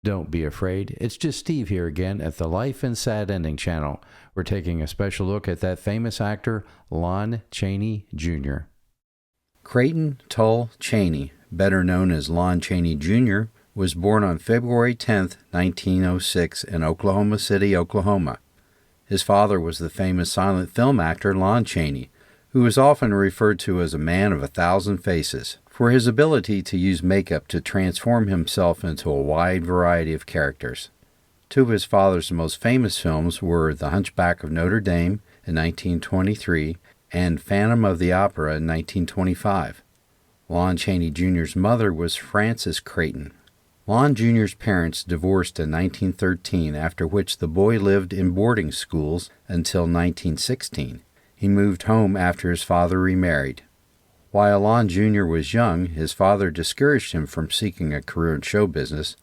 Don't be afraid. It's just Steve here again at the Life and Sad Ending channel. We're taking a special look at that famous actor, Lon Chaney Jr. Creighton Tull Chaney, better known as Lon Chaney Jr., was born on February 10, 1906 in Oklahoma City, Oklahoma. His father was the famous silent film actor Lon Chaney, who is often referred to as a man of 1,000 faces, for his ability to use makeup to transform himself into a wide variety of characters. Two of his father's most famous films were The Hunchback of Notre Dame in 1923 and Phantom of the Opera in 1925. Lon Chaney Jr.'s mother was Frances Creighton. Lon Jr.'s parents divorced in 1913, after which the boy lived in boarding schools until 1916. He moved home after his father remarried. While Lon Jr. was young, his father discouraged him from seeking a career in show business.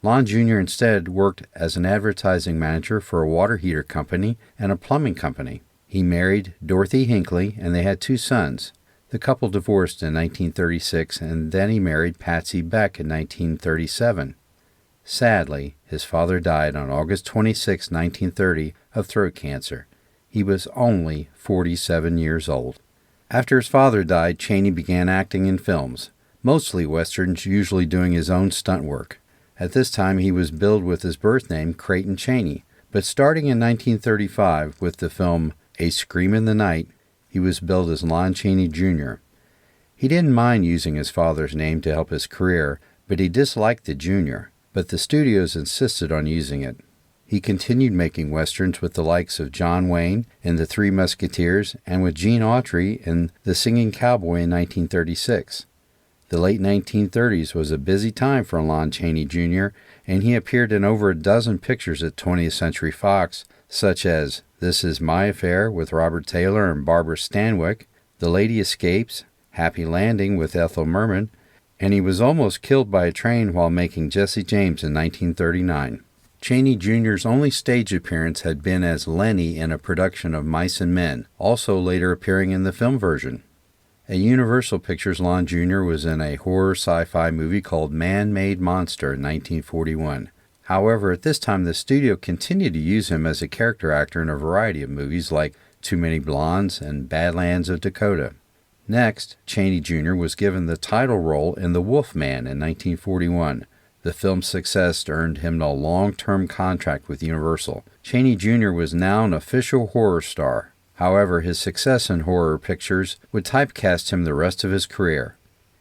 Lon Jr. instead worked as an advertising manager for a water heater company and a plumbing company. He married Dorothy Hinckley, and they had 2 sons. The couple divorced in 1936, and then he married Patsy Beck in 1937. Sadly, his father died on August 26, 1930, of throat cancer. He was only 47 years old. After his father died, Chaney began acting in films, mostly westerns, usually doing his own stunt work. At this time, he was billed with his birth name, Creighton Chaney, but starting in 1935 with the film A Scream in the Night, he was billed as Lon Chaney Jr. He didn't mind using his father's name to help his career, but he disliked the Jr., but the studios insisted on using it. He continued making westerns with the likes of John Wayne in The Three Musketeers and with Gene Autry in The Singing Cowboy in 1936. The late 1930s was a busy time for Lon Chaney Jr., and he appeared in over a dozen pictures at 20th Century Fox, such as This Is My Affair with Robert Taylor and Barbara Stanwyck, The Lady Escapes, Happy Landing with Ethel Merman, and he was almost killed by a train while making Jesse James in 1939. Chaney Jr.'s only stage appearance had been as Lenny in a production of Mice and Men, also later appearing in the film version. At Universal Pictures, Lon Jr. was in a horror sci-fi movie called Man-Made Monster in 1941. However, at this time the studio continued to use him as a character actor in a variety of movies like Too Many Blondes and Badlands of Dakota. Next, Chaney Jr. was given the title role in The Wolfman in 1941. The film's success earned him a long-term contract with Universal. Chaney Jr. was now an official horror star. However, his success in horror pictures would typecast him the rest of his career.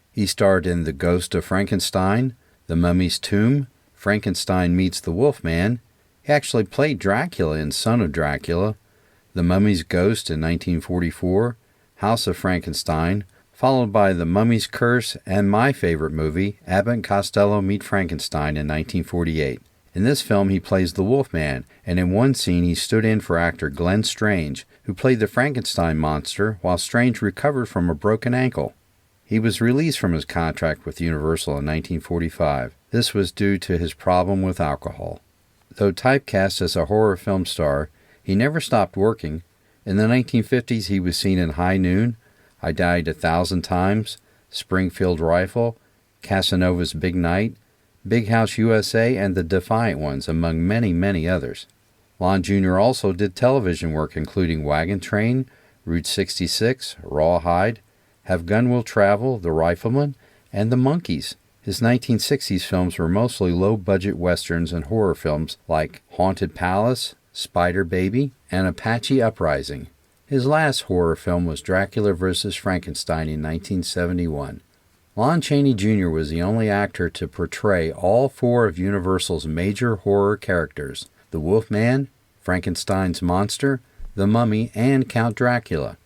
He starred in The Ghost of Frankenstein, The Mummy's Tomb, Frankenstein Meets the Wolfman. He actually played Dracula in Son of Dracula, The Mummy's Ghost in 1944, House of Frankenstein, followed by The Mummy's Curse and my favorite movie, Abbott and Costello Meet Frankenstein in 1948. In this film, he plays the Wolfman, and in one scene he stood in for actor Glenn Strange, who played the Frankenstein monster while Strange recovered from a broken ankle. He was released from his contract with Universal in 1945. This was due to his problem with alcohol. Though typecast as a horror film star, he never stopped working. In the 1950s, he was seen in High Noon, I Died 1,000 Times, Springfield Rifle, Casanova's Big Night, Big House USA, and The Defiant Ones, among many, many others. Lon Jr. also did television work including Wagon Train, Route 66, Rawhide, Have Gun Will Travel, The Rifleman, and The Monkees. His 1960s films were mostly low-budget westerns and horror films like Haunted Palace, Spider Baby, and Apache Uprising. His last horror film was Dracula vs. Frankenstein in 1971. Lon Chaney Jr. was the only actor to portray all 4 of Universal's major horror characters, the Wolfman, Frankenstein's monster, the Mummy, and Count Dracula.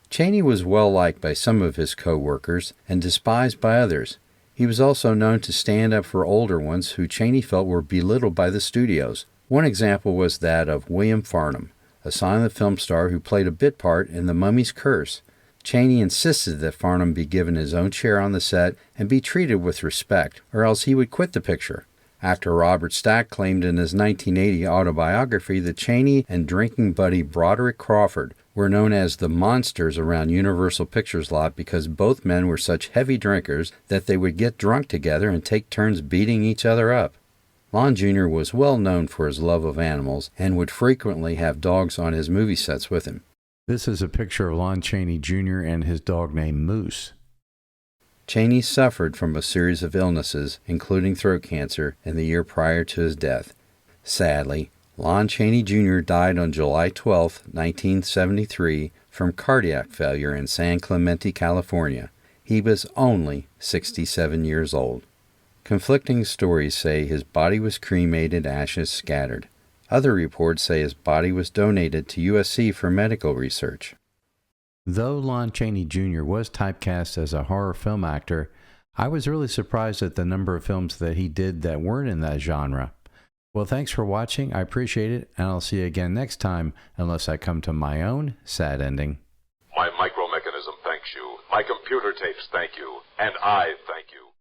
Chaney was well liked by some of his co-workers and despised by others. He was also known to stand up for older ones who Chaney felt were belittled by the studios. One example was that of William Farnham, a silent film star who played a bit part in The Mummy's Curse. Chaney insisted that Farnham be given his own chair on the set and be treated with respect, or else he would quit the picture. Actor Robert Stack claimed in his 1980 autobiography that Chaney and drinking buddy Broderick Crawford were known as the monsters around Universal Pictures lot because both men were such heavy drinkers that they would get drunk together and take turns beating each other up. Lon Jr. was well known for his love of animals and would frequently have dogs on his movie sets with him. This is a picture of Lon Chaney Jr. and his dog named Moose. Chaney suffered from a series of illnesses, including throat cancer, in the year prior to his death. Sadly, Lon Chaney Jr. died on July 12, 1973, from cardiac failure in San Clemente, California. He was only 67 years old. Conflicting stories say his body was cremated, ashes scattered. Other reports say his body was donated to USC for medical research. Though Lon Chaney Jr. was typecast as a horror film actor, I was really surprised at the number of films that he did that weren't in that genre. Well, thanks for watching. I appreciate it, and I'll see you again next time, unless I come to my own sad ending. My micromechanism thanks you. My computer tapes thank you. And I thank you.